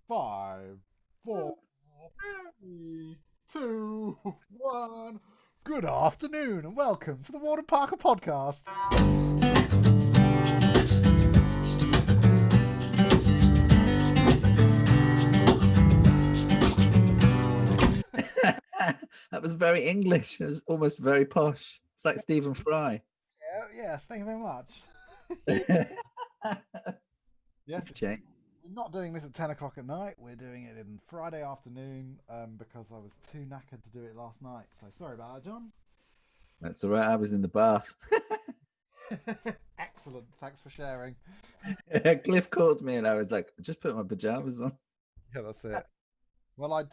Five, four, three, two, one. Good afternoon and welcome to the Warden Parker podcast. That was very English. It was almost very posh. It's like Stephen Fry. Yes, thank you very much. Yes, Jay. we're not doing this at 10 o'clock at night. We're doing it in Friday afternoon because I was too knackered to do it last night. So sorry about that, John. That's all right. I was in the bath. Excellent. Thanks for sharing. Cliff called me and I was like, just put my pajamas on. Yeah, that's it. Well, I've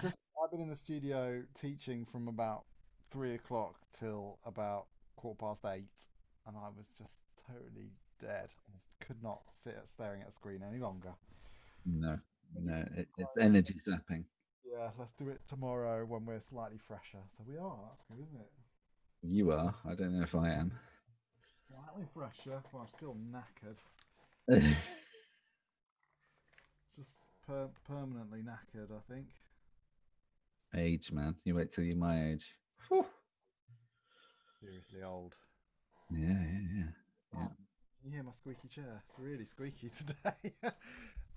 been in the studio teaching from about 3 o'clock till about 8:15, and I was just totally dead. I could not sit staring at a screen any longer. No, it's energy zapping. Yeah, let's do it tomorrow when we're slightly fresher. So we are. That's good, isn't it? You are. I don't know if I am. Slightly fresher, but I'm still knackered. Just permanently knackered, I think. Age, man. You wait till you're my age. Whew. Seriously old. Yeah. Can you hear my squeaky chair? It's really squeaky today.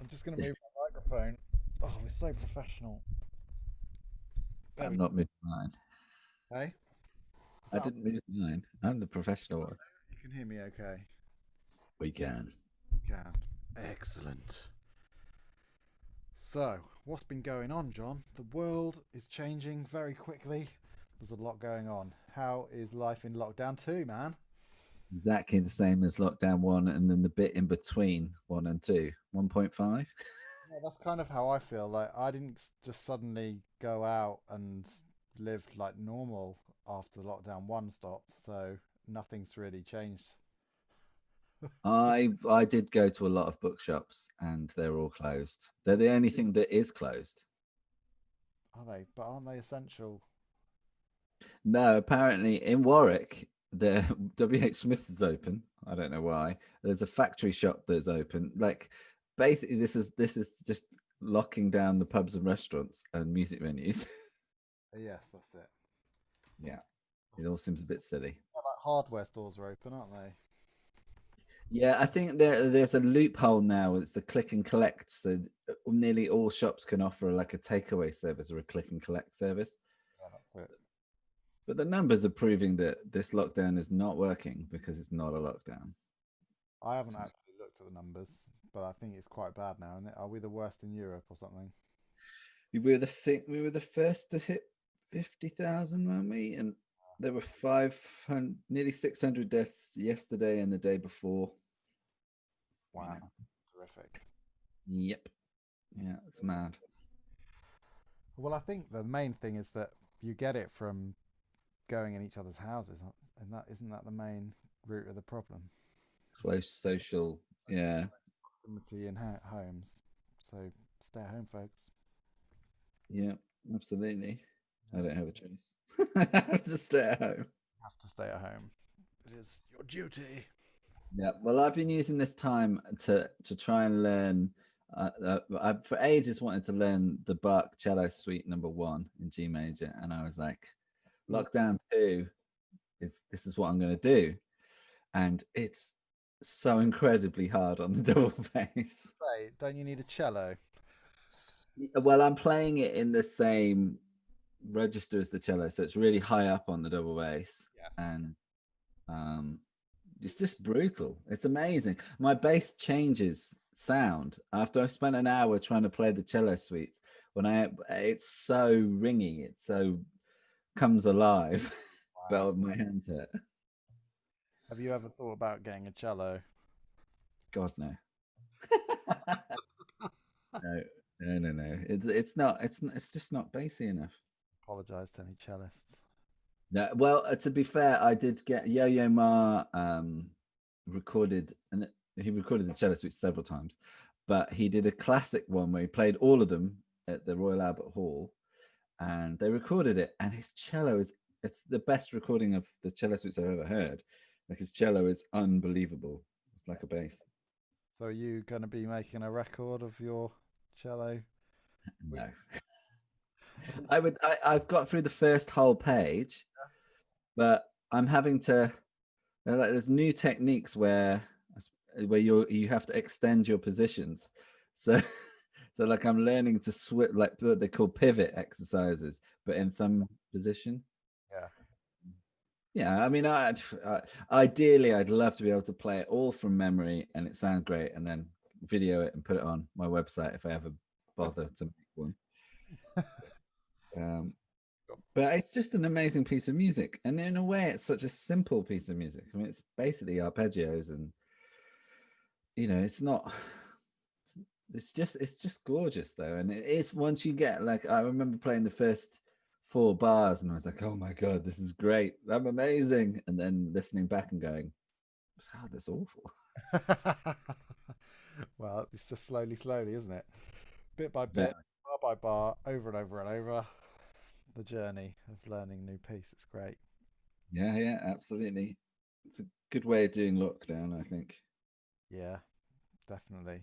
I'm just going to move my microphone. Oh, we're so professional. I'm not moving mine. Hey? I didn't move mine. I'm the professional one. You can hear me okay? We can. Can. Excellent. So, what's been going on, John? The world is changing very quickly. There's a lot going on. How is life in lockdown 2, man? Exactly the same as lockdown 1 and then the bit in between 1 and 2. 1.5. Yeah, that's kind of how I feel. Like, I didn't just suddenly go out and live like normal after lockdown 1 stopped, so nothing's really changed. I did go to a lot of bookshops and they're all closed. They're the only thing that is closed. Are they? But aren't they essential? No, apparently in Warwick, the WH Smith's is open. I don't know why. There's a factory shop that's open. Like basically this is just locking down the pubs and restaurants and music venues. Yes, that's it. Yeah. It all seems a bit silly. Yeah, like hardware stores are open, aren't they? Yeah, I think there's a loophole now. It's the click and collect. So nearly all shops can offer like a takeaway service or a click and collect service. Yeah, that's it. But the numbers are proving that this lockdown is not working because it's not a lockdown. I haven't actually looked at the numbers, but I think it's quite bad now, isn't it? Are we the worst in Europe or something? We were the first to hit 50,000, weren't we? And there were 500, nearly 600 deaths yesterday and the day before. Wow, terrific. Yep. Yeah, it's mad. Well, I think the main thing is that you get it from going in each other's houses, and that isn't that the main root of the problem? Close social. Yeah. Proximity in homes. So stay at home, folks. Yeah, absolutely. I don't have a choice. I have to stay at home. You have to stay at home. It is your duty. Yeah. Well, I've been using this time to try and learn. I've for ages wanted to learn the Bach cello suite number 1 in G major, and I was like, lockdown 2 this is what I'm going to do, and it's so incredibly hard on the double bass. Right, don't you need a cello? Well, I'm playing it in the same register as the cello, so it's really high up on the double bass, and it's just brutal. It's amazing. My bass changes sound after I've spent an hour trying to play the cello suites. It's so ringy, it so comes alive. Wow. But my hands hurt. Have you ever thought about getting a cello? God no. No. It's not. It's just not bassy enough. Apologise to any cellists. No. Well, to be fair, I did get Yo-Yo Ma recorded, and he recorded the cello suite several times, but he did a classic one where he played all of them at the Royal Albert Hall, and they recorded it. And his cello it's the best recording of the cello suites I've ever heard. Like his cello is unbelievable. It's like a bass. So are you going to be making a record of your cello We, No. I've got through the first whole page, but I'm having to, like, there's new techniques where you have to extend your positions. So so like I'm learning to switch, like what they call pivot exercises, but in thumb position. yeah. Yeah, I mean, ideally, I'd love to be able to play it all from memory and it sounds great, and then video it and put it on my website if I ever bother to make one. Um, but it's just an amazing piece of music, and in a way, it's such a simple piece of music. I mean, it's basically arpeggios, and it's not. It's just gorgeous though, and it is once you get like I remember playing the first 4 bars, and I was like, oh my god, this is great, I'm amazing, and then listening back and going, oh, that's awful. Well, it's just slowly, isn't it? Bit by Yeah, bit, bar by bar, over and over and over. The journey of learning new piece. It's great. yeah, absolutely. It's a good way of doing lockdown, I think. Yeah, definitely.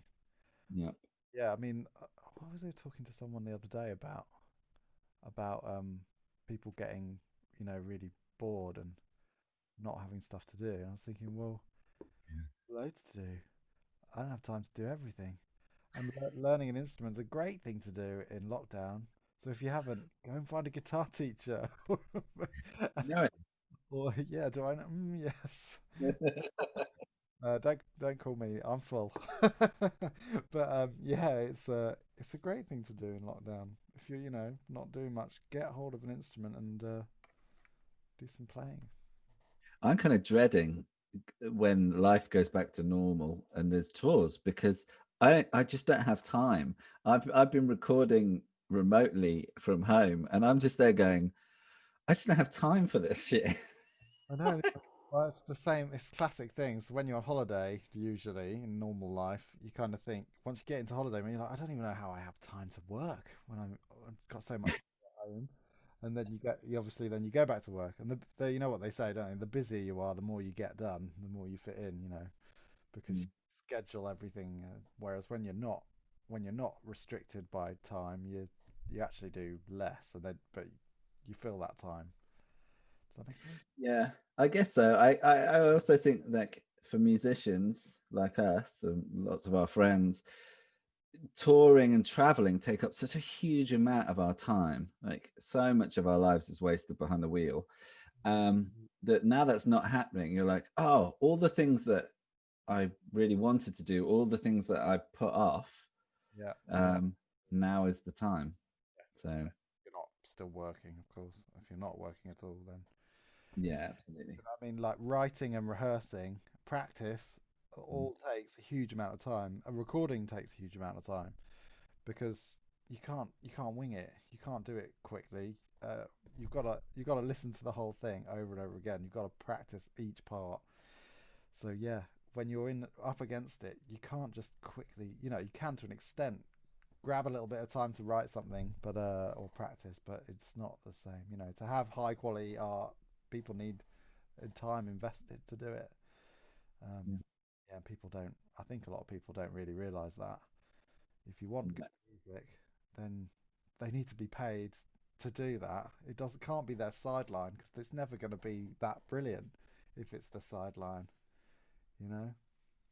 Yeah. Yeah, I mean, what was I talking to someone the other day about people getting, really bored and not having stuff to do. And I was thinking, well, loads to do. I don't have time to do everything. And learning an instrument's a great thing to do in lockdown. So if you haven't, go and find a guitar teacher. No. Or yeah, do I know? Yes. Don't call me. I'm full. But yeah, it's a great thing to do in lockdown. If you're not doing much, get hold of an instrument and do some playing. I'm kind of dreading when life goes back to normal and there's tours, because I just don't have time. I've been recording remotely from home, and I'm just there going, I just don't have time for this shit. I know. Well, it's the same. It's classic things. When you're on holiday, usually in normal life, you kind of think once you get into holiday, you're like, I don't even know how I have time to work when I've got so much at home. And then you obviously then you go back to work, and you know what they say, don't they? The busier you are, the more you get done, the more you fit in. Because you Mm. schedule everything. Whereas when you're not restricted by time, you actually do less, and then but you fill that time. Does that make sense? Yeah, I guess so. I also think like for musicians like us and lots of our friends, touring and traveling take up such a huge amount of our time. Like so much of our lives is wasted behind the wheel. That now that's not happening, you're like, oh, all the things that I really wanted to do, all the things that I put off, Yeah. um, now is the time. So You're not still working, of course. If you're not working at all, then yeah, absolutely. I mean, like writing and rehearsing, practice Mm. all takes a huge amount of time. A recording takes a huge amount of time because you can't wing it. You can't do it quickly. You've got to listen to the whole thing over and over again. You've got to practice each part. So yeah, when you're in up against it, you can't just quickly. You can to an extent grab a little bit of time to write something, but or practice, but it's not the same. To have high quality art, people need time invested to do it. Yeah. Yeah, people don't. I think a lot of people don't really realize that. If you want good music, then they need to be paid to do that. It doesn't can't be their sideline because it's never going to be that brilliant if it's the sideline. You know,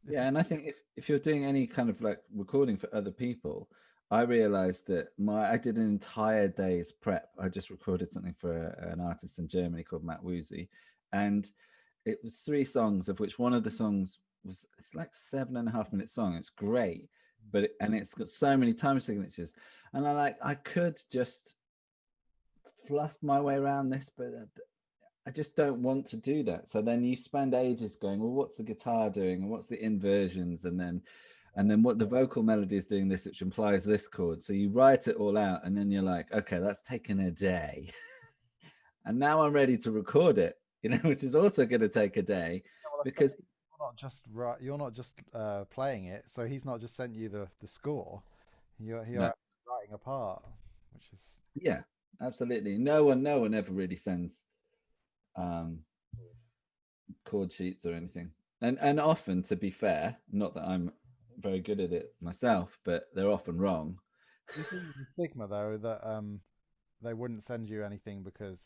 if Yeah, you and I think if you're doing any kind of like recording for other people, I realized that I did an entire day's prep. I just recorded something for an artist in Germany called Matt Woozy, and it was 3 songs, of which one of the songs it's like 7.5 minute song. It's great, but and it's got so many time signatures, and I could just fluff my way around this, but I just don't want to do that. So then you spend ages going, well, what's the guitar doing, and what's the inversions, and then what the vocal melody is doing this, which implies this chord. So you write it all out, and then you're like, okay, that's taken a day, and now I'm ready to record it. Which is also going to take a day well, I suppose because you're not just playing it. So he's not just sent you the score. You're no, actually writing a part, which is yeah, absolutely. No one ever really sends um, chord sheets or anything. And often, to be fair, not that I'm very good at it myself, but they're often wrong. Do you think there's a stigma though that they wouldn't send you anything because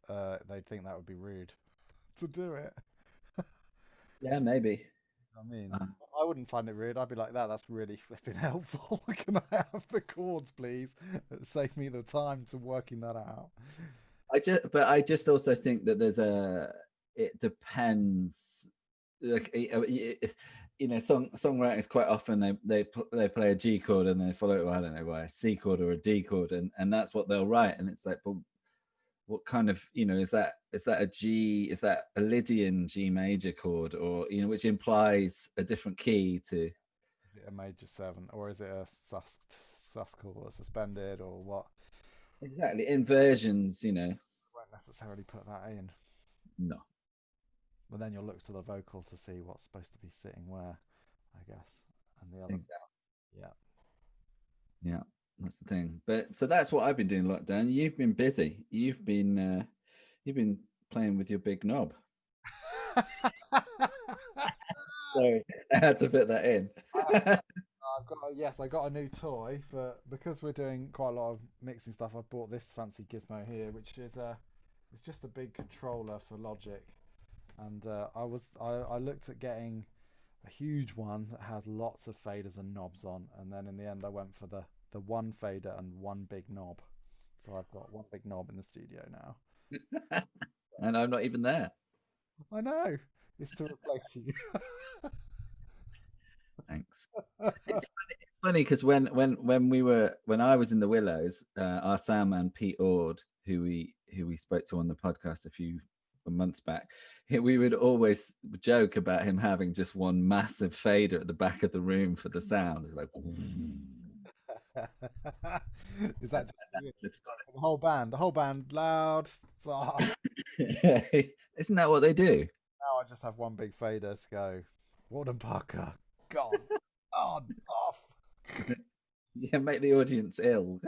they'd think that would be rude to do it? Yeah, maybe. I mean, Um, I wouldn't find it rude. I'd be like, that's really flipping helpful. Can I have the chords, please? It'd save me the time to working that out. I just also think that it depends. Like, songwriters quite often they play a G chord and they follow it, well, I don't know, by a C chord or a D chord, and that's what they'll write. And it's like, but what kind of, is that a G, is that a Lydian G major chord, or which implies a different key to. Is it a major seven or is it a sus chord or suspended or what? Exactly, inversions, Won't necessarily put that in. no. But then you'll look to the vocal to see what's supposed to be sitting where, I guess. And the other, Exactly. yeah. Yeah, that's the thing. But so that's what I've been doing lockdown. You've been busy. You've been playing with your big knob. Sorry, I had to fit that in. I got a new toy for because we're doing quite a lot of mixing stuff. I bought this fancy gizmo here, which is it's just a big controller for Logic, and I looked at getting a huge one that has lots of faders and knobs on, and then in the end I went for the one fader and one big knob. So I've got one big knob in the studio now. And I'm not even there. I know it's to replace you. Thanks. It's funny because when I was in the Willows, our Sam and Pete Ord, who we spoke to on the podcast a few months back, we would always joke about him having just one massive fader at the back of the room for the sound. It's like, Is that just the whole band? The whole band loud, soft. Isn't that what they do? Now I just have one big fader to go. Warden Parker, gone, on, off. Yeah, make the audience ill.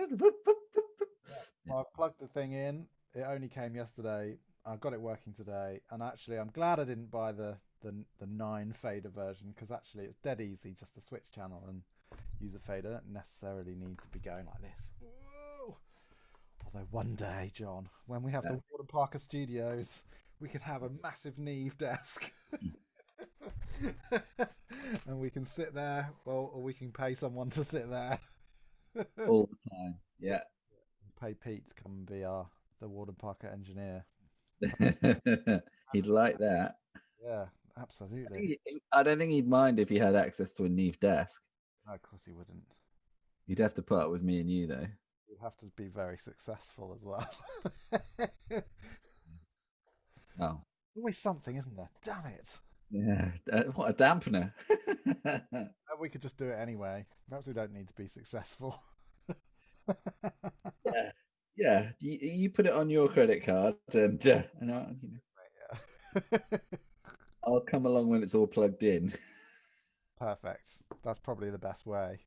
Well, I've plugged the thing in. It only came yesterday. I got it working today, and actually, I'm glad I didn't buy the 9 fader version because actually, it's dead easy just to switch channel and use a fader. Don't necessarily need to be going like this. Whoa! Although one day, John, when we have the Warden Parker Studios, we can have a massive Neve desk. And we can sit there, well, or we can pay someone to sit there. All the time. Yeah. Pay Pete to come and be the Warden Parker engineer. He'd like that. Yeah, absolutely. I don't think he'd mind if he had access to a Neve desk. No, of course he wouldn't. You'd have to put up with me and you, though. You'd have to be very successful as well. Oh, Always something, isn't there? Damn it. yeah. What a dampener. We could just do it anyway. Perhaps we don't need to be successful. Yeah. Yeah. You put it on your credit card, and Yeah. I'll come along when it's all plugged in. Perfect. That's probably the best way.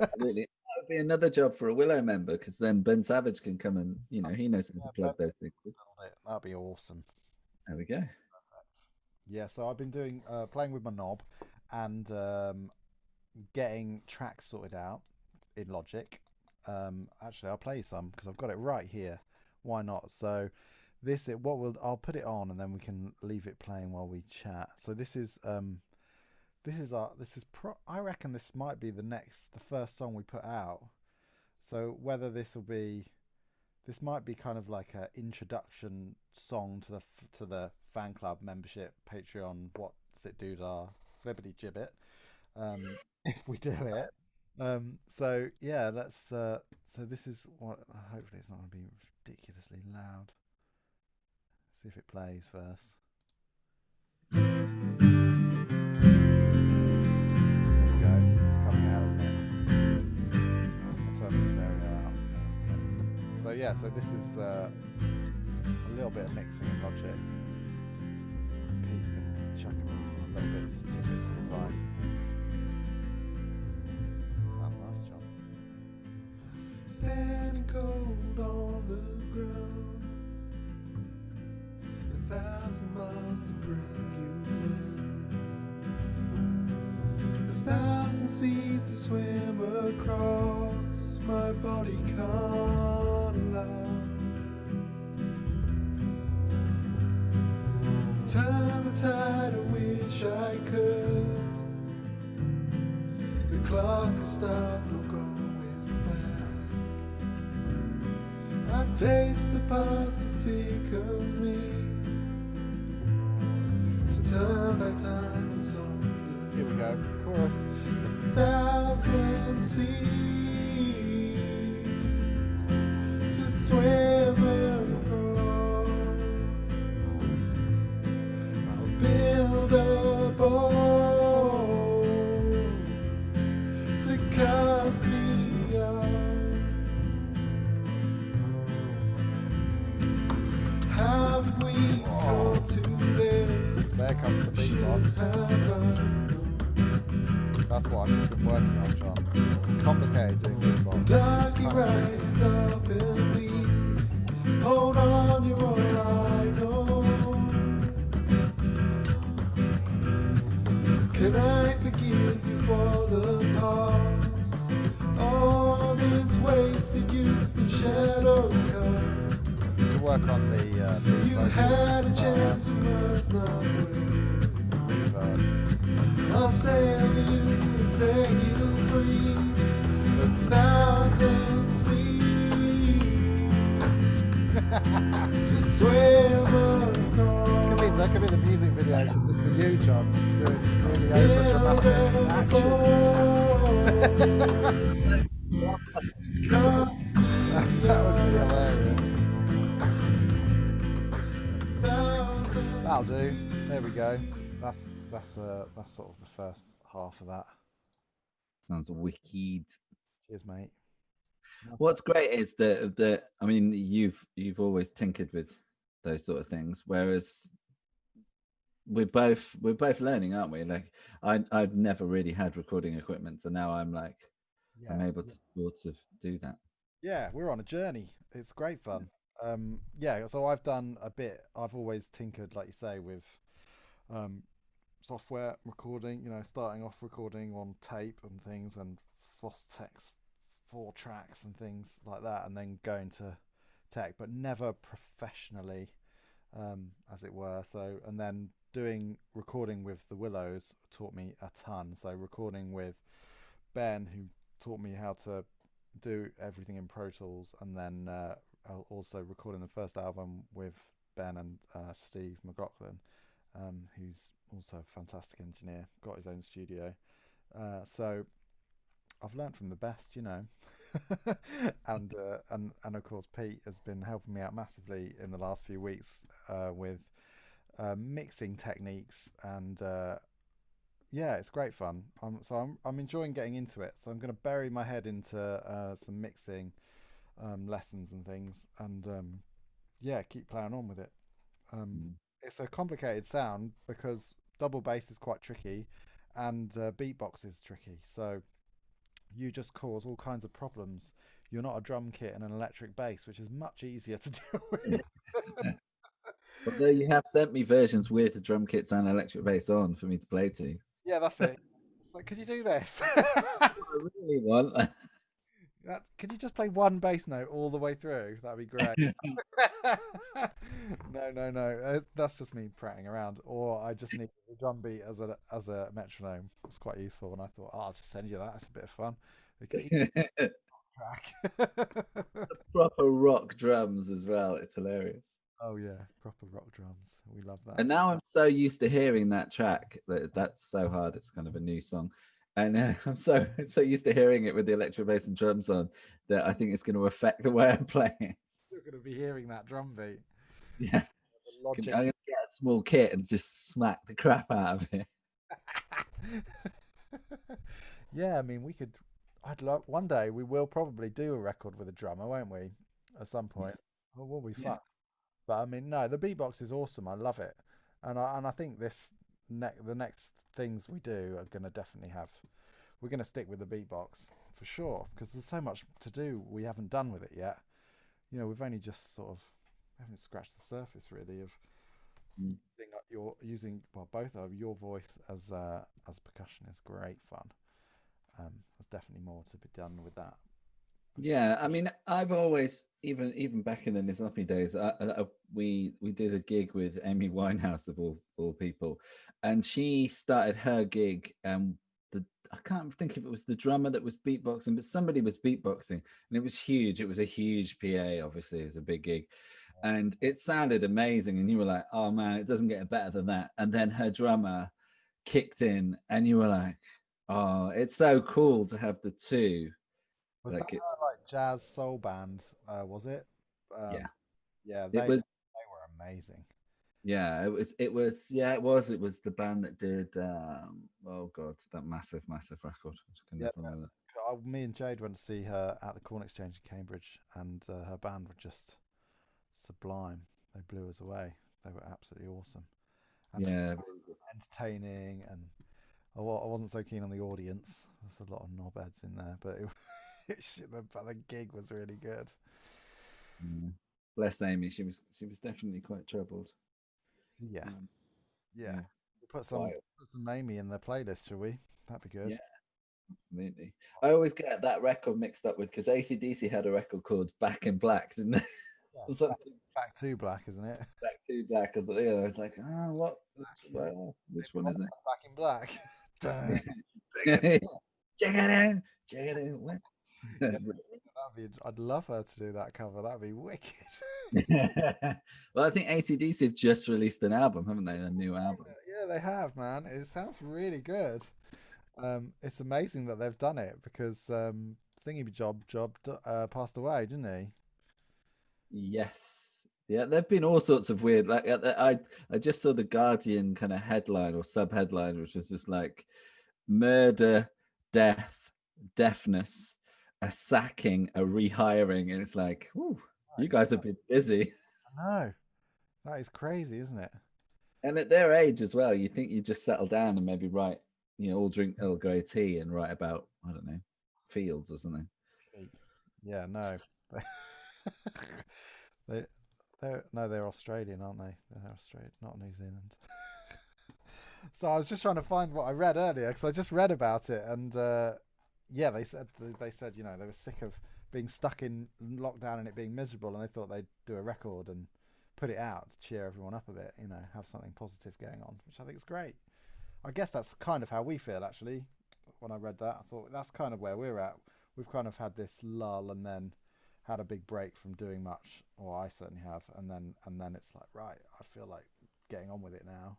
Absolutely. That would be another job for a Willow member, because then Ben Savage can come and, he knows how to plug those things. That'd be awesome. There we go. Perfect. Yeah, so I've been doing playing with my knob and getting tracks sorted out in Logic. Actually, I'll play some because I've got it right here. Why not? So I'll put it on and then we can leave it playing while we chat. So I reckon this might be the first song we put out. So whether this might be kind of like an introduction song to the fan club membership Patreon. What's it do to flippity gibbet? If we do it. So yeah, let's. So this is what. Hopefully, it's not going to be ridiculously loud. See if it plays first. There we go. It's coming out, isn't it? I'll turn the stereo out. So yeah, so this is a little bit of mixing in Logic. Pete's been chucking me some little bits, tidbits of advice and things. Sounds nice, John. Standing cold on the ground, 1,000 miles to bring you in. 1,000 seas to swim across, my body can't allow. Turn the tide, I wish I could. The clock has stopped, no going back. I taste the past as it comes me to turn back time and solve. Here we go. Chorus. 1,000 seas to swim across. I'll build a boat to cast me out. How did we come to this? There comes the beatbox. That's what I've just been working on, John. It's complicated doing beatbox. Darky rises up in me. Hold on, you're all I know. Can I forgive you for the past? All this wasted youth and shadows come. To work on the You had a chance, you must not wait. reverb. I'll sail you and set you free. 1,000 seas to swim across. That could be the music video for you, John. Doing really over dramatic actions. That would be hilarious. That'll do. There we go. That's sort of the first half of that. Sounds wicked. Cheers, mate. What's great is that I mean, you've always tinkered with those sort of things, whereas we're both learning, aren't we? Like I've never really had recording equipment, so now I'm like I'm able to sort of do that. Yeah, we're on a journey. It's great fun. Yeah, so I've done a bit. I've always tinkered, like you say, with software recording, starting off recording on tape and things and Fostex 4 tracks and things like that, and then going to tech, but never professionally, as it were. So, and then doing recording with the Willows taught me a ton. So recording with Ben, who taught me how to do everything in Pro Tools, and then also recording the first album with Ben and Steve McLaughlin, who's also a fantastic engineer, got his own studio. So I've learned from the best, and of course Pete has been helping me out massively in the last few weeks with mixing techniques, and yeah, it's great fun. I'm enjoying getting into it. So I'm going to bury my head into some mixing lessons and things, and yeah, keep playing on with it. It's a complicated sound because double bass is quite tricky, and beatbox is tricky. So you just cause all kinds of problems. You're not a drum kit and an electric bass, which is much easier to deal with. Although you have sent me versions with drum kits and electric bass on for me to play to. Yeah, that's it. It's like, could you do this? I really want. Could you just play one bass note all the way through? That'd be great. No. That's just me prattling around. Or I just need a drum beat as a metronome. It's quite useful, and I thought, I'll just send you that. It's a bit of fun. Track. Proper rock drums as well. It's hilarious. Oh yeah, proper rock drums. We love that. And now I'm so used to hearing that track that's so hard. It's kind of a new song, and I'm so used to hearing it with the electric bass and drums on that I think it's going to affect the way I'm playing it. You're going to be hearing that drum beat. Yeah, I'm going to get a small kit and just smack the crap out of it. Yeah, I mean, I'd love one day we will probably do a record with a drummer, won't we? At some point, it will be fun. But I mean, no, the beatbox is awesome. I love it, and I think the next things we do are going to definitely we're going to stick with the beatbox for sure, because there's so much to do we haven't done with it yet. We've only just haven't scratched the surface really of Mm. You're using, well, both of your voice as percussion is great fun. There's definitely more to be done with that. Yeah, I mean, I've always, even back in the Nizlopi days, we did a gig with Amy Winehouse of all people, and she started her gig, and I can't think if it was the drummer that was beatboxing, but somebody was beatboxing, and it was huge. It was a huge PA, obviously, it was a big gig, and it sounded amazing, and you were like, oh man, it doesn't get better than that. And then her drummer kicked in, and you were like, oh, it's so cool to have the two. Was that Like it's her, like, jazz soul band? Was it? Yeah, Yeah, it was. they were amazing. Yeah, it was the band that did oh god, that massive record. I can Yeah, never remember me and Jade went to see her at the Corn Exchange in Cambridge, and her band were just sublime. They blew us away. They were absolutely awesome that. and Yeah, entertaining. And I wasn't so keen on the audience. There's a lot of knobheads in there, but the gig was really good. yeah. Bless Amy, she was definitely quite troubled. Yeah, Um, yeah. yeah, We'll put wild. some Amy in the playlist, shall we? That'd be good. Yeah, absolutely. I always get that record mixed up with because AC/DC had a record called Back in Black, didn't they? Yeah, Or something. back to black, isn't it? Back to Black, because it's like, what? Which one is it? Back in black. Dun. Check it out. Check it out. What? Yeah, I'd love her to do that cover. That'd be wicked. Well, I think AC/DC have just released an album, haven't they? A new album. Yeah, they have, man. It sounds really good. It's amazing that they've done it because Thingy Job passed away, didn't he? Yes. Yeah, there've been all sorts of weird. Like I just saw the Guardian kind of headline or sub-headline, which was just like murder, death, deafness, a sacking, a rehiring, and it's like, whew, you guys have been busy. I know. That is crazy, isn't it? And at their age as well, you think you just settle down and maybe write, all drink Earl Grey tea and write about, I don't know, fields or something. Yeah, no. They're Australian, aren't they? They're Australian, not New Zealand. So I was just trying to find what I read earlier because I just read about it, and yeah, they said they were sick of being stuck in lockdown and it being miserable, and they thought they'd do a record and put it out to cheer everyone up a bit, have something positive going on, which I think is great. I guess that's kind of how we feel actually. When I read that, I thought that's kind of where we're at. We've kind of had this lull and then had a big break from doing much, or I certainly have, and then it's like, right, I feel like getting on with it now,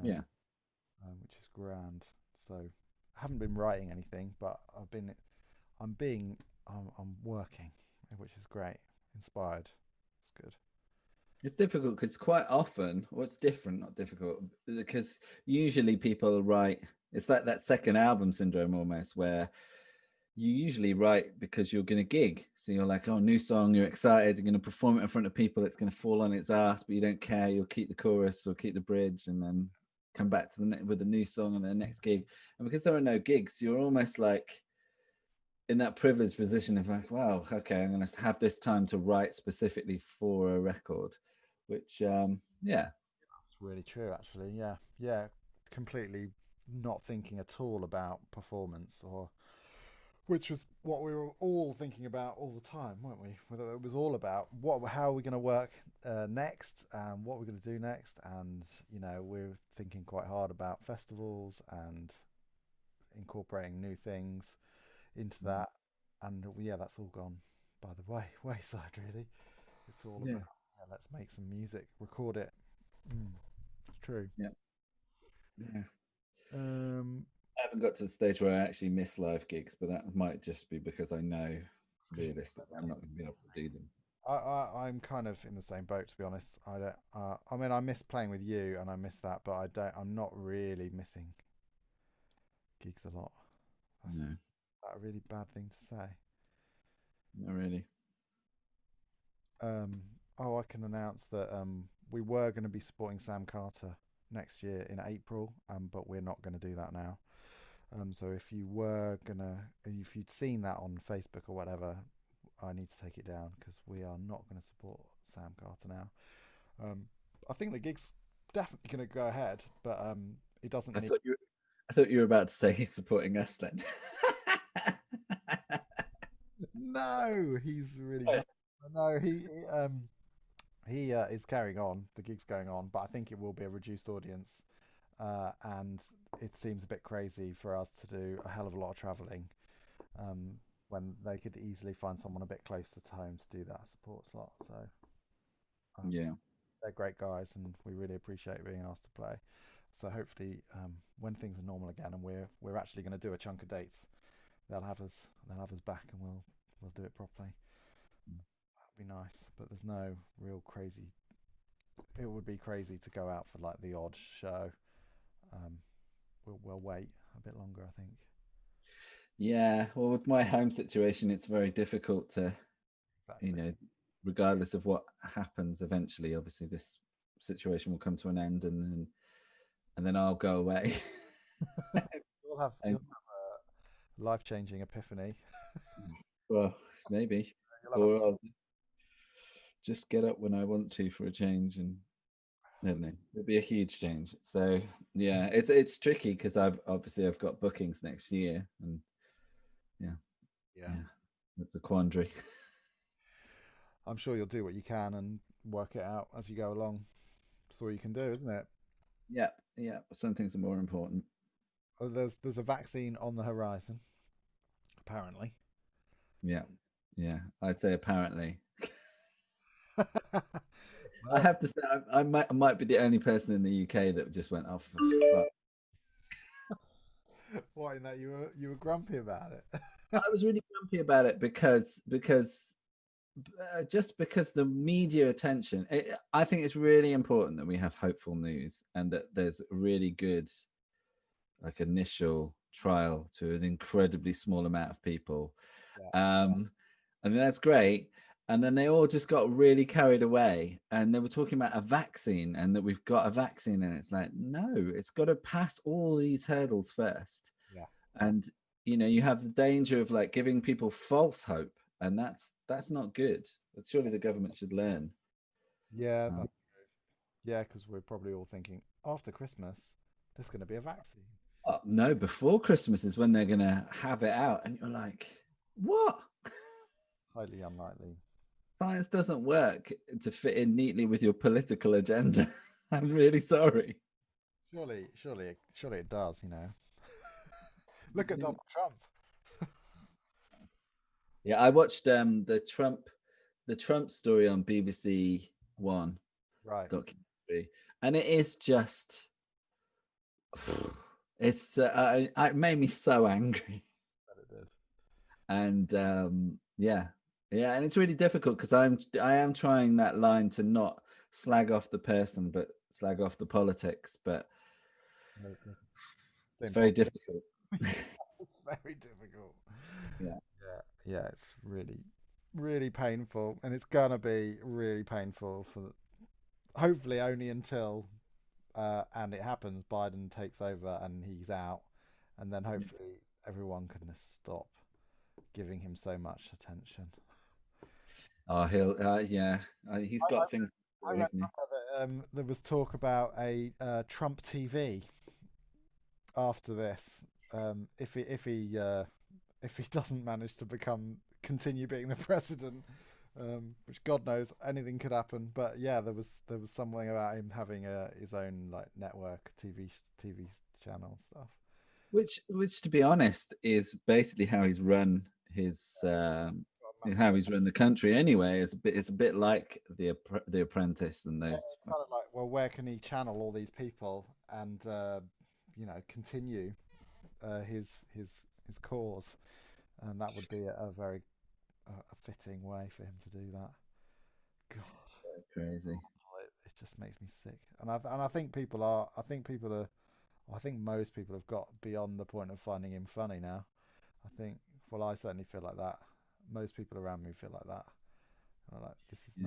Yeah. which is grand. So I haven't been writing anything, but I'm working, which is great. Inspired. It's good. It's difficult because quite often, what's different, not difficult, because usually people write, it's like that second album syndrome almost, where you usually write because you're going to gig. So you're like, oh, new song, you're excited, you're going to perform it in front of people, it's going to fall on its ass, but you don't care. You'll keep the chorus or keep the bridge and then come back to with a new song on the next gig. And because there are no gigs, you're almost like in that privileged position of like, wow, okay, I'm going to have this time to write specifically for a record, which, yeah. That's really true, actually. Yeah, completely not thinking at all about performance, which was what we were all thinking about all the time, weren't we? Whether it was all about how are we going to work next, and what we're going to do next, and we're thinking quite hard about festivals and incorporating new things into that, and yeah, that's all gone by the wayside, really. It's all about let's make some music, record it. It's true. Yeah. I haven't got to the stage where I actually miss live gigs, but that might just be because I know realistically I'm not going to be able to do them. I'm kind of in the same boat, to be honest. I don't. I mean, I miss playing with you, and I miss that, but I don't. I'm not really missing gigs a lot. That's that a really bad thing to say? Not really. Oh, I can announce that we were going to be supporting Sam Carter next year in April, but we're not going to do that now. So if you'd seen that on Facebook or whatever, I need to take it down because we are not going to support Sam Carter now. I think the gig's definitely going to go ahead, but he doesn't need. I thought you were about to say he's supporting us then. No, he's really not. No, he is carrying on. The gig's going on, but I think it will be a reduced audience, and it seems a bit crazy for us to do a hell of a lot of travelling, when they could easily find someone a bit closer to home to do that support slot. So Yeah. they're great guys, and we really appreciate being asked to play. So hopefully, when things are normal again, and we're actually going to do a chunk of dates, they'll have us back, and we'll do it properly. That'd be nice, but there's no real crazy. It would be crazy to go out for like the odd show. We'll wait a bit longer, I think. Yeah, well, with my home situation, it's very difficult to, Exactly. regardless of what happens, eventually, obviously, this situation will come to an end, and then I'll go away. You'll have a life-changing epiphany. Well, maybe, or I'll just get up when I want to for a change, and I don't know, it'll be a huge change. So yeah, it's tricky because I've got bookings next year, and yeah, it's a quandary. I'm sure you'll do what you can and work it out as you go along. That's all you can do, isn't it? Yeah. Some things are more important. There's a vaccine on the horizon, apparently. Yeah. I'd say apparently. I Well, have to say, I might be the only person in the UK that just went off. Oh, what, in that you were grumpy about it? I was really grumpy about it because just because the media attention. I think it's really important that we have hopeful news, and that there's really good, like, initial trial to an incredibly small amount of people. And that's great. And then they all just got really carried away, and they were talking about a vaccine, and that we've got a vaccine, and it's like, no, it's got to pass all these hurdles first. Yeah. And you have the danger of like giving people false hope, and that's not good. But surely the government should learn. Yeah, because we're probably all thinking after Christmas there's going to be a vaccine. Oh, no, before Christmas is when they're gonna have it out, and you're like, what? Highly unlikely. Science doesn't work to fit in neatly with your political agenda. I'm really sorry. Surely it does. Look at Donald Trump. Yeah, I watched the Trump story on BBC One Right. documentary, and it is just, it made me so angry. But it did. And yeah, and it's really difficult because I am trying that line to not slag off the person but slag off the politics, but it's very difficult. It's very difficult. Yeah. It's really, really painful, and it's gonna be really painful for hopefully only until and it happens, Biden takes over and he's out, and then hopefully everyone can stop giving him so much attention. Oh, he's got things. I remember that there was talk about a Trump TV after this. If he doesn't manage to continue being the president, which God knows, anything could happen. But yeah, there was something about him having his own like network TV channel stuff. Which, to be honest, is basically how he's run his how he's run the country anyway. It's a bit like the Apprentice, and there's kind of like, well, where can he channel all these people and continue his cause, and that would be a very a fitting way for him to do that. God, so crazy. It just makes me sick, and I think people are. I think most people have got beyond the point of finding him funny now. I think, well, I certainly feel like that. Most people around me feel like that. I'm like, this is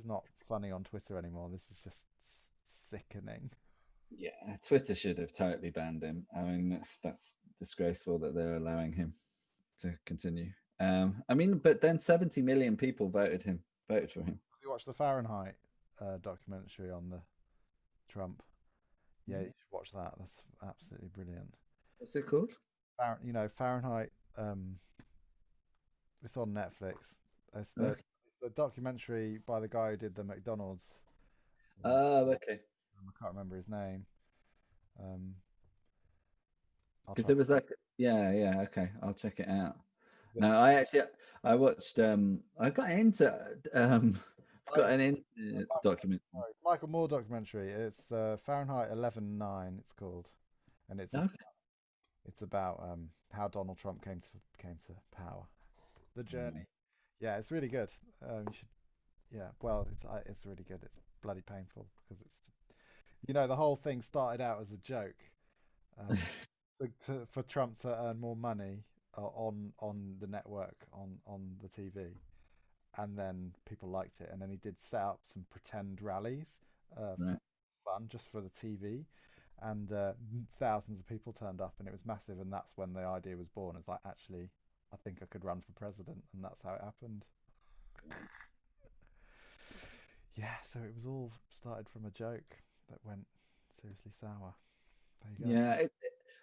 not funny on Twitter anymore. This is just sickening. Yeah, Twitter should have totally banned him. I mean, that's disgraceful that they're allowing him to continue. I mean, but then 70 million people voted for him. Have you watched the Fahrenheit documentary on the Trump. Yeah, you should watch that. That's absolutely brilliant. What's it called? Fahrenheit. It's on Netflix. It's the Okay. it's the documentary by the guy who did the McDonald's. Oh, okay. I can't remember his name. I'll Because try. there was like, yeah, okay, I'll check it out. Yeah. No, I watched. I got into gotten into documentary. Michael Moore documentary. It's Fahrenheit 11/9. It's called, and Okay. it's about how Donald Trump came to power, the journey. Yeah, it's really good. You should. Yeah, well, it's really good. It's bloody painful because it's the whole thing started out as a joke, for Trump to earn more money on the network on the TV, and then people liked it, and then he did set up some pretend rallies, for fun, just for the TV, and thousands of people turned up, and it was massive, and that's when the idea was born. It's like, actually, I think I could run for president, and that's how it happened. Yeah, so it was all started from a joke that went seriously sour. There you go. Yeah,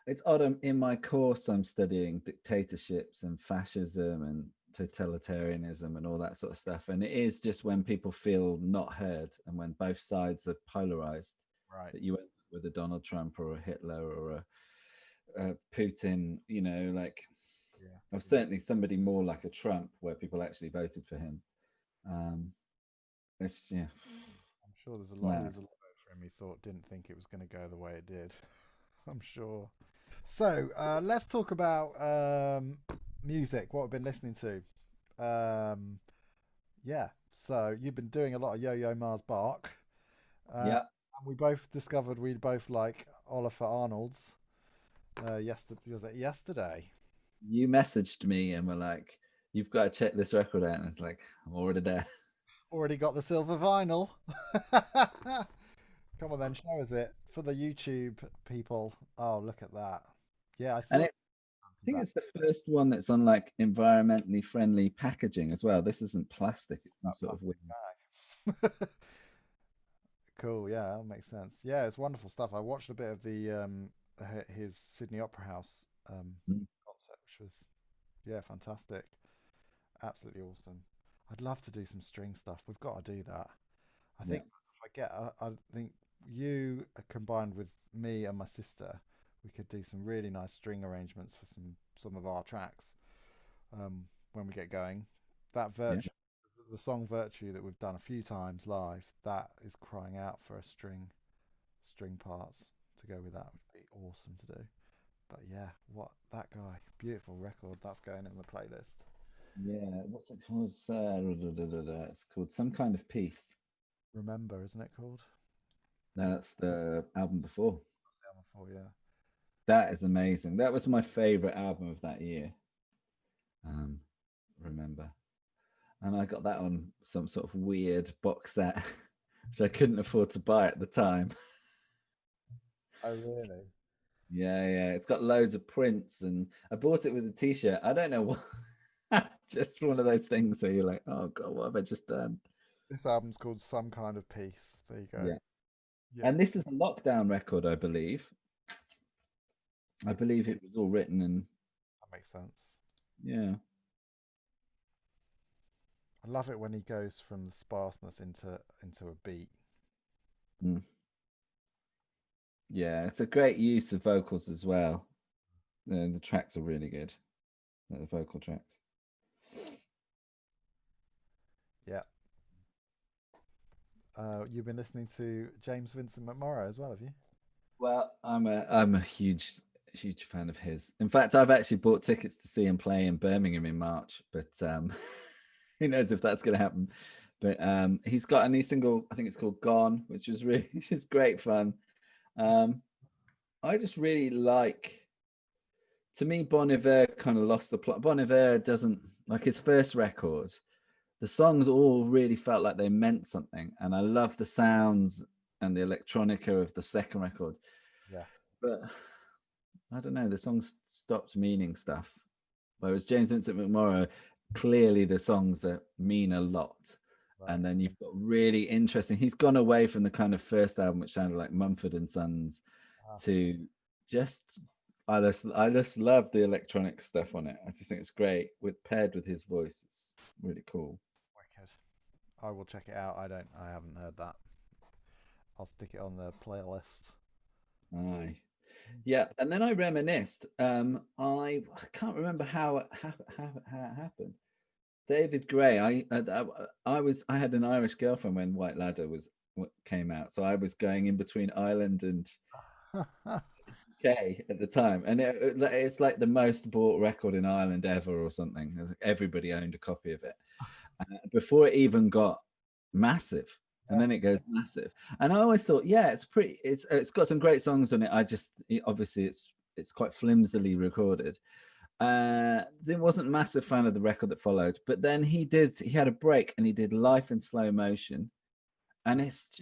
it's odd. In my course, I'm studying dictatorships and fascism and totalitarianism and all that sort of stuff. And it is just when people feel not heard and when both sides are polarized, Right. that you end up with a Donald Trump or a Hitler or a Putin, or certainly somebody more like a Trump where people actually voted for him. I'm sure there's a lot of him he didn't think it was going to go the way it did. I'm sure. So let's talk about music. What we've been listening to. Yeah. So you've been doing a lot of Yo-Yo Mars Bark. Yeah. And we both discovered we both like Oliver Arnold's. Yesterday? You messaged me and were like, "You've got to check this record out," and it's like, I'm already there. Already got the silver vinyl. Come on then, show us it for the YouTube people. Oh, look at that. Yeah, I saw it. I think it's the first one that's on like environmentally friendly packaging as well. This isn't plastic, it's some sort of weird bag. Cool, yeah, that makes sense. Yeah, it's wonderful stuff. I watched a bit of the his Sydney Opera House concert, which was fantastic. Absolutely awesome. I'd love to do some string stuff. We've got to do that. I think I think you combined with me and my sister, we could do some really nice string arrangements for some of our tracks when we get going. That the song Virtue that we've done a few times live, that is crying out for a string parts to go with that. Would be awesome to do. But yeah, that guy, beautiful record. That's going in the playlist. Yeah, what's it called? It's called Some Kind of Peace. Remember, isn't it called? No, that's the album before. That's the album before, yeah. That is amazing. That was my favorite album of that year. Remember. And I got that on some sort of weird box set, which I couldn't afford to buy at the time. Oh, really? Yeah. It's got loads of prints, and I bought it with a t-shirt. I don't know what. Just one of those things where you're like, oh God, what have I just done? This album's called Some Kind of Peace. There you go. Yeah. And this is a lockdown record, I believe. I believe it was all written and... That makes sense. Yeah. I love it when he goes from the sparseness into a beat. Yeah, it's a great use of vocals as well. The tracks are really good. The vocal tracks. Yeah. You've been listening to James Vincent McMorrow as well, have you? Well, I'm a huge fan of his. In fact, I've actually bought tickets to see him play in Birmingham in March, but who knows if that's going to happen. But he's got a new single, I think it's called Gone, which is great fun. I just really like, to me, Bon Iver kind of lost the plot. Bon Iver doesn't, like his first record, the songs all really felt like they meant something. And I love the sounds and the electronica of the second record. Yeah. But I don't know, the songs stopped meaning stuff. Whereas James Vincent McMorrow, clearly the songs that mean a lot. And then you've got really interesting. He's gone away from the kind of first album, which sounded like Mumford and Sons, to just. I just love the electronic stuff on it. I just think it's great paired with his voice. It's really cool. Wicked. I will check it out. I haven't heard that. I'll stick it on the playlist. Aye. Yeah, and then I reminisced. I can't remember how it happened. David Gray. I had an Irish girlfriend when White Ladder came out, so I was going in between Ireland and UK at the time, and it's like the most bought record in Ireland ever or something. Everybody owned a copy of it before it even got massive. And then it goes massive, and I always thought, yeah, it's got some great songs on it. Obviously it's quite flimsily recorded. Wasn't a massive fan of the record that followed, but then he had a break and he did Life in Slow Motion, and it's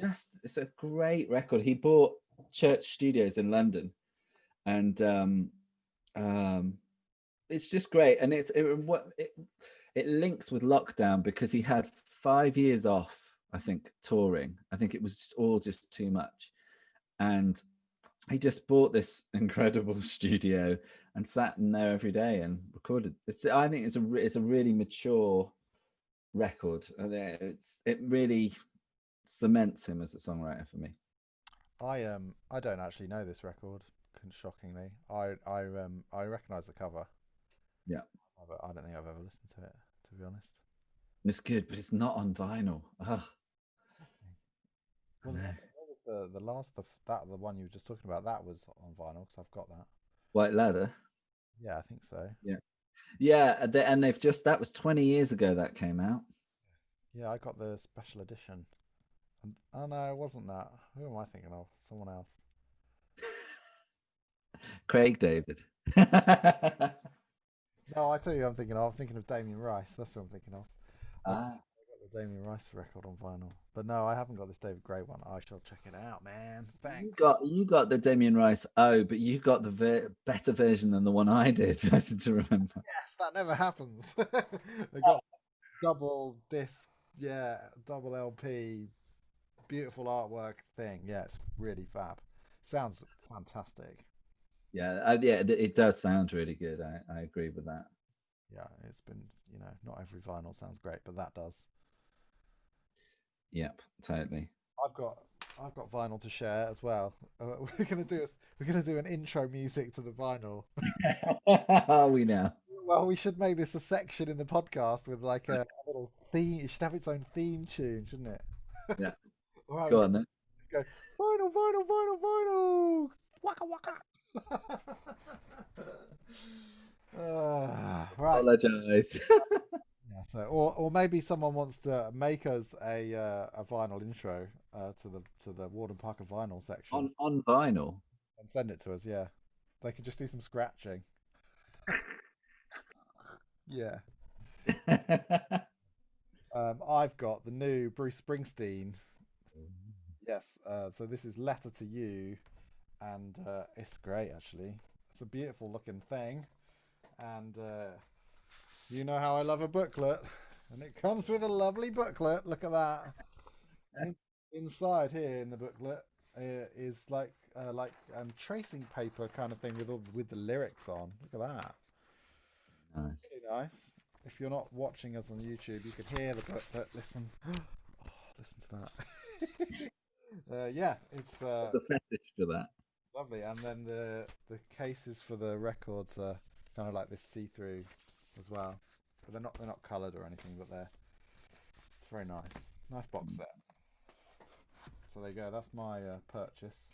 a great record. He bought Church Studios in London, and it's just great, and it links with lockdown because he had 5 years off, I think, touring. I think it was all just too much, and he just bought this incredible studio and sat in there every day and recorded. I think it's a really mature record, and it really cements him as a songwriter for me. I don't actually know this record. Shockingly, I recognize the cover. Yeah, but I don't think I've ever listened to it, to be honest. It's good, but it's not on vinyl. Ugh. Well, what was the one you were just talking about? That was on vinyl because I've got that. White Ladder. Yeah, I think so. Yeah, and that was 20 years ago that came out. Yeah, I got the special edition. Oh no, it wasn't that. Who am I thinking of? Someone else. Craig David. No, I tell you, I'm thinking of Damien Rice. That's what I'm thinking of. I got the Damien Rice record on vinyl, but no, I haven't got this David Gray one. I shall check it out, man. Thanks. You got the Damien Rice. But you got the better version than the one I did. I seem to remember. Yes, that never happens. They got double disc, double LP, beautiful artwork thing. Yeah, it's really fab. Sounds fantastic. Yeah, it does sound really good. I agree with that. Yeah, it's been, not every vinyl sounds great, but that does. Yep, totally. I've got vinyl to share as well. We're gonna do an intro music to the vinyl. Are we now? Well, we should make this a section in the podcast with like a little theme. It should have its own theme tune, shouldn't it? Yeah. All right, go on then. Let's go. Vinyl. Waka waka. Right. Apologize. Yeah. So, or maybe someone wants to make us a vinyl intro to the Warden Parker vinyl section on vinyl and send it to us. Yeah, they could just do some scratching. Yeah. I've got the new Bruce Springsteen. Yes. So this is Letter to You, and it's great actually. It's a beautiful looking thing, and you know how I love a booklet, and it comes with a lovely booklet. Look at that. Inside here in the booklet is like tracing paper kind of thing with the lyrics on. Look at that. Nice. Really nice. If you're not watching us on YouTube, you could hear the booklet. Listen. Oh, listen to that. Yeah, it's the fetish for that. Lovely. And then the cases for the records are kind of like this see-through as well, but they're not coloured or anything, but it's very nice box set. So there you go. That's my purchase.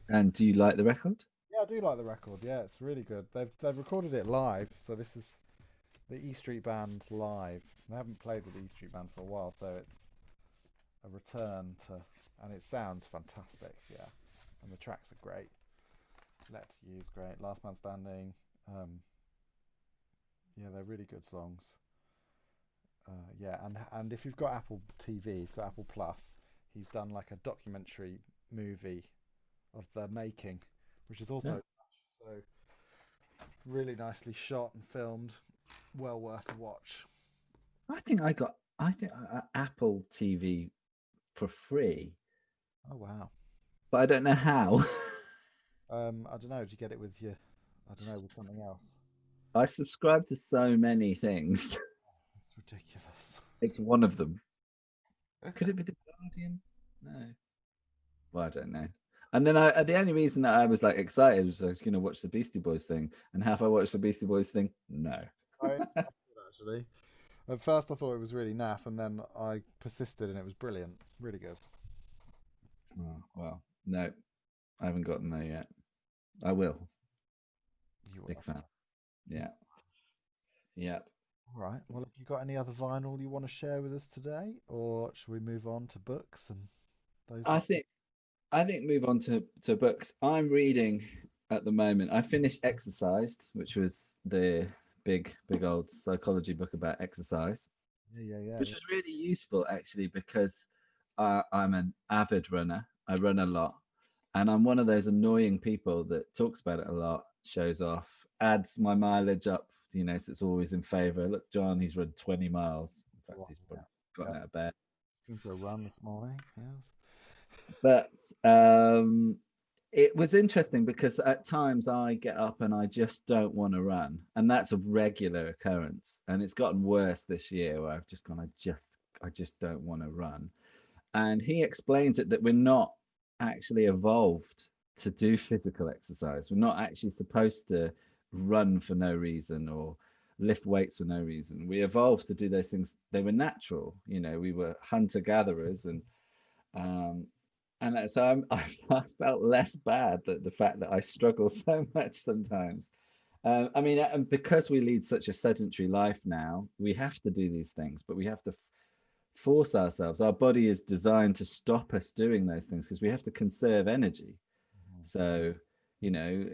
And do you like the record? Yeah, I do like the record. Yeah, it's really good. They've recorded it live, so this is the E Street Band live. They haven't played with the E Street Band for a while, so it's a return to, and it sounds fantastic. Yeah, and the tracks are great. Let's Use great. Last Man Standing. Yeah, they're really good songs. Yeah, and if you've got Apple TV, you've got Apple Plus, he's done like a documentary movie of the making, which is also so really nicely shot and filmed. Well worth a watch. I think I I think Apple TV for free. Oh wow. But I don't know how. I don't know. Did you get it with your? I don't know, with something else. I subscribe to so many things. It's ridiculous. It's one of them. Could it be The Guardian? No. Well, I don't know. And then the only reason that I was like excited was I was going to watch the Beastie Boys thing. And have I watched the Beastie Boys thing? No. I did, actually. At first, I thought it was really naff, and then I persisted, and it was brilliant. Really good. Oh, well, no, I haven't gotten there yet. I will. You Big will. fan. Yeah. Yeah. All right. Well, have you got any other vinyl you want to share with us today, or should we move on to books and those? I think move on to books. I'm reading at the moment. I finished Exercised, which was the big old psychology book about exercise. Yeah. Which was really useful actually, because I'm an avid runner. I run a lot, and I'm one of those annoying people that talks about it a lot, shows off, adds my mileage up, you know, so it's always in favor. Look, John, he's run 20 miles. In fact, he's probably gotten out of bed. Been for a run this morning. Yes. But it was interesting because at times I get up and I just don't want to run, and that's a regular occurrence. And it's gotten worse this year, where I've just gone, I just don't want to run. And he explains it that we're not actually evolved to do physical exercise. We're not actually supposed to run for no reason or lift weights for no reason. We evolved to do those things. They were natural, you know. We were hunter gatherers, and so I felt less bad that the fact that I struggle so much sometimes. I mean, and because we lead such a sedentary life now, we have to do these things, but we have to force ourselves. Our body is designed to stop us doing those things because we have to conserve energy. So, you know,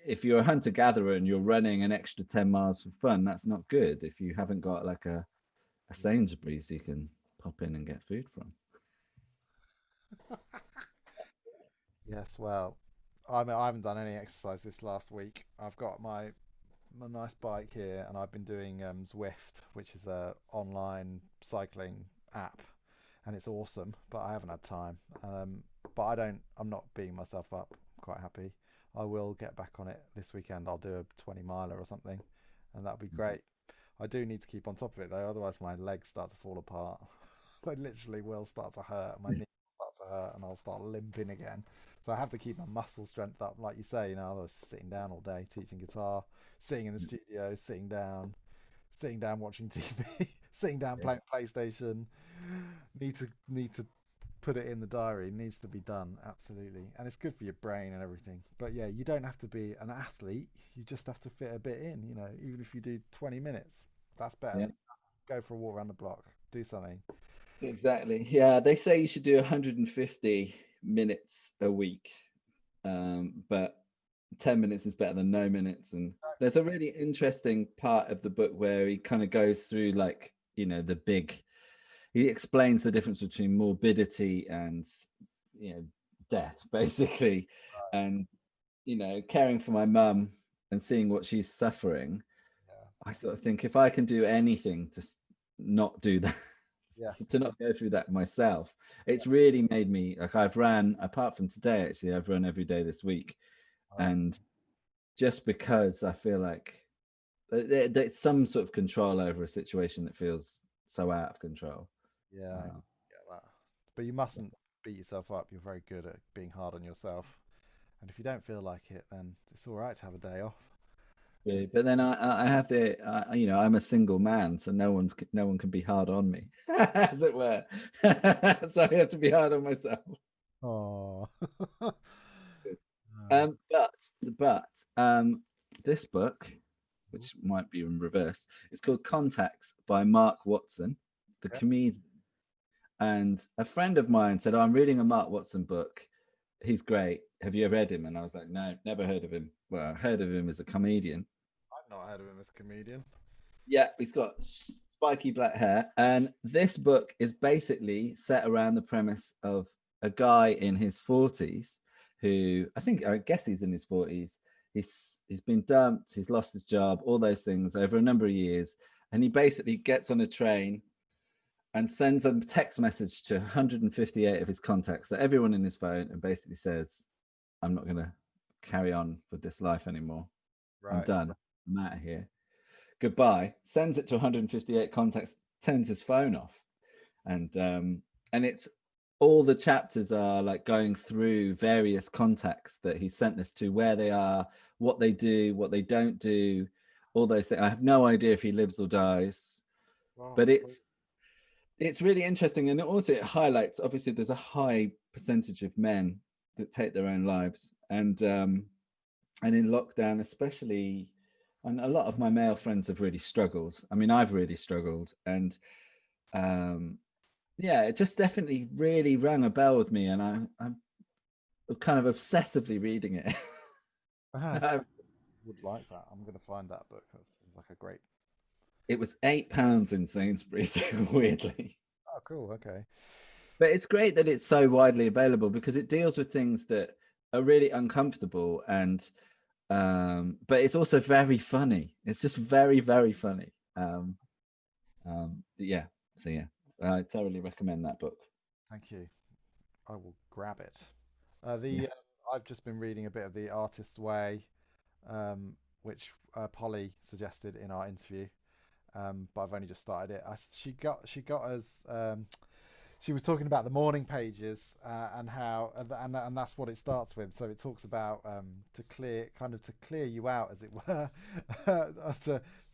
if you're a hunter gatherer and you're running an extra 10 miles for fun, that's not good if you haven't got like a Sainsbury's you can pop in and get food from. Yes, well, I haven't done any exercise this last week. I've got my nice bike here, and I've been doing Zwift, which is a online cycling app, and it's awesome. But I haven't had time. But I'm not beating myself up. I'm quite happy. I will get back on it this weekend. I'll do a 20 miler or something, and that'll be great. I do need to keep on top of it though, otherwise my legs start to fall apart. They literally will start to hurt. My knees start to hurt, and I'll start limping again. So I have to keep my muscle strength up, like you say. You know, I was sitting down all day teaching guitar, sitting in the studio, sitting down watching TV, sitting down playing PlayStation. Need to put it in the diary. It needs to be done, absolutely, and it's good for your brain and everything. But yeah, you don't have to be an athlete. You just have to fit a bit in. You know, even if you do 20 minutes, that's better. Yeah. Than go for a walk around the block, do something. Exactly. Yeah, they say you should do 150 minutes a week, but 10 minutes is better than no minutes. And there's a really interesting part of the book where he kind of goes through, like, you know, he explains the difference between morbidity and, you know, death, basically. Right. And, you know, caring for my mum and seeing what she's suffering, I sort of think if I can do anything to not do that, to not go through that myself, it's really made me, like, I've ran, apart from today, actually, I've run every day this week. And just because I feel like there's some sort of control over a situation that feels so out of control. Yeah, I get that. But you mustn't beat yourself up. You're very good at being hard on yourself. And if you don't feel like it, then it's all right to have a day off. Yeah, but then I have you know, I'm a single man, so no one can be hard on me, as it were. So I have to be hard on myself. Oh. But this book, which might be in reverse, it's called Contacts by Mark Watson, the comedian. And a friend of mine said, I'm reading a Mark Watson book. He's great. Have you ever read him? And I was like, no, never heard of him. Well, I heard of him as a comedian. I've not heard of him as a comedian. Yeah, he's got spiky black hair. And this book is basically set around the premise of a guy in his 40s who, I guess he's in his 40s. He's been dumped. He's lost his job, all those things over a number of years. And he basically gets on a train and sends a text message to 158 of his contacts, so everyone in his phone, and basically says, I'm not going to carry on with this life anymore. Right. I'm done. I'm out of here. Goodbye. Sends it to 158 contacts, turns his phone off. And it's all the chapters are like going through various contacts that he sent this to, where they are, what they do, what they don't do, all those things. I have no idea if he lives or dies. Wow. But it's really interesting. And also it highlights, obviously there's a high percentage of men that take their own lives. And in lockdown, especially, and a lot of my male friends have really struggled. I mean, I've really struggled. And yeah, it just definitely really rang a bell with me. And I'm kind of obsessively reading it. I would like that. I'm going to find that book. That's like a great... It was £8 in Sainsbury's, weirdly. Oh, cool. Okay. But it's great that it's so widely available because it deals with things that are really uncomfortable, and but it's also very funny. It's just very, very funny. Yeah. So yeah, I thoroughly recommend that book. Thank you. I will grab it. I've just been reading a bit of The Artist's Way, which Polly suggested in our interview. But I've only just started it. She got us. She was talking about the morning pages and how, and that's what it starts with. So it talks about to clear you out, as it were,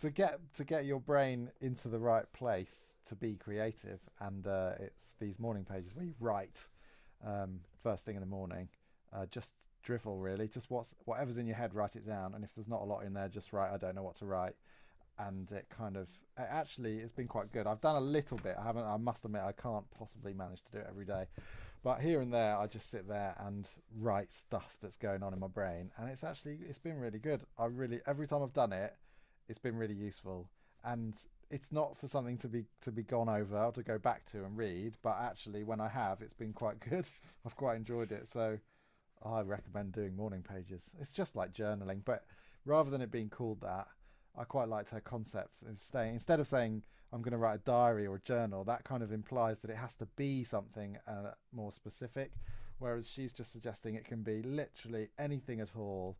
to get your brain into the right place to be creative. And it's these morning pages where you write first thing in the morning, just drivel really, just whatever's in your head, write it down. And if there's not a lot in there, just write, I don't know what to write. And it's been quite good. I've done a little bit. I must admit, I can't possibly manage to do it every day, but here and there I just sit there and write stuff that's going on in my brain, and it's been really good. Every time I've done it, it's been really useful, and it's not for something to be gone over or to go back to and read, but actually when I have, it's been quite good. I've quite enjoyed it, so I recommend doing morning pages. It's just like journaling, but rather than it being called that, I quite liked her concept of instead of saying I'm going to write a diary or a journal, that kind of implies that it has to be something more specific, whereas she's just suggesting it can be literally anything at all,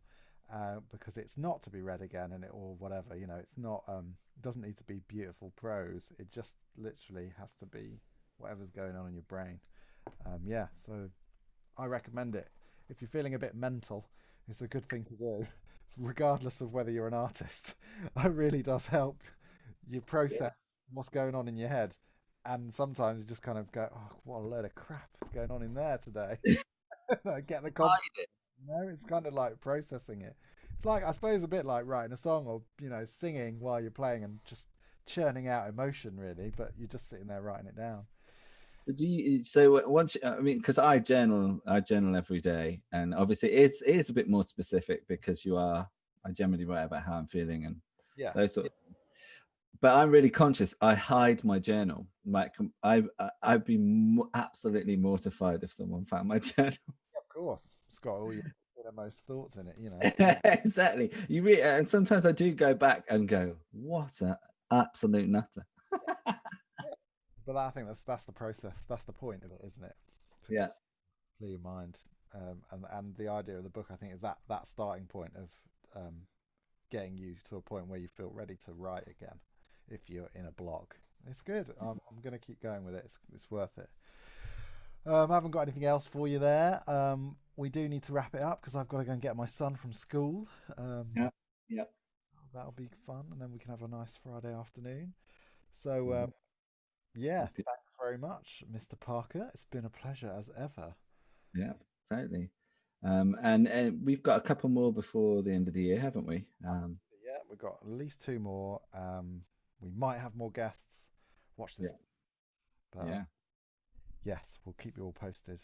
because it's not to be read again or whatever, it's not, it doesn't need to be beautiful prose, it just literally has to be whatever's going on in your brain. Yeah, so I recommend it. If you're feeling a bit mental, it's a good thing to do. Regardless of whether you're an artist, it really does help you process what's going on in your head. And sometimes you just kind of go, oh, what a load of crap is going on in there today. Get the content. It's kind of like processing it. It's like, I suppose, a bit like writing a song or singing while you're playing and just churning out emotion, really, but you're just sitting there writing it down. So once, I mean, because I journal every day, and obviously it is a bit more specific because I generally write about how I'm feeling and those sort of things. But I'm really conscious. I hide my journal. Like I'd be absolutely mortified if someone found my journal. Of course, it's got all your innermost thoughts in it, Exactly. And sometimes I do go back and go, what an absolute nutter. But I think that's the process. That's the point of it, isn't it? To clear your mind. And the idea of the book, I think, is that starting point of getting you to a point where you feel ready to write again. If you're in a block, it's good. I'm going to keep going with it. It's worth it. I haven't got anything else for you there. We do need to wrap it up because I've got to go and get my son from school. That'll be fun, and then we can have a nice Friday afternoon. So. Thanks very much, Mr. Parker. It's been a pleasure as ever. Yeah, totally. And we've got a couple more before the end of the year, haven't we? We've got at least 2 more. We might have more guests. Watch this. But, yes, we'll keep you all posted.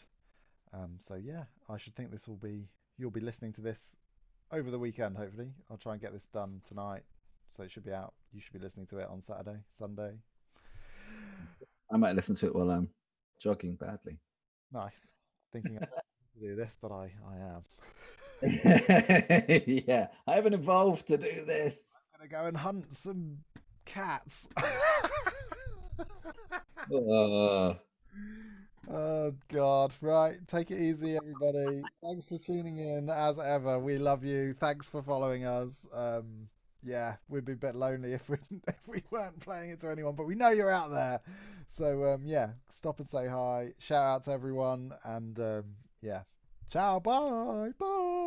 I should think you'll be listening to this over the weekend, hopefully. I'll try and get this done tonight, so it should be out. You should be listening to it on Saturday, Sunday. I might listen to it while I'm jogging badly. Nice. Thinking I don't do this, but I am. Yeah, I haven't evolved to do this. I'm going to go and hunt some cats. Oh, Oh God! Right, take it easy, everybody. Thanks for tuning in. As ever, we love you. Thanks for following us. Yeah, we'd be a bit lonely if we if we weren't playing it to anyone, but we know you're out there. So yeah, stop and say hi. Shout out to everyone, and yeah, ciao, bye, bye.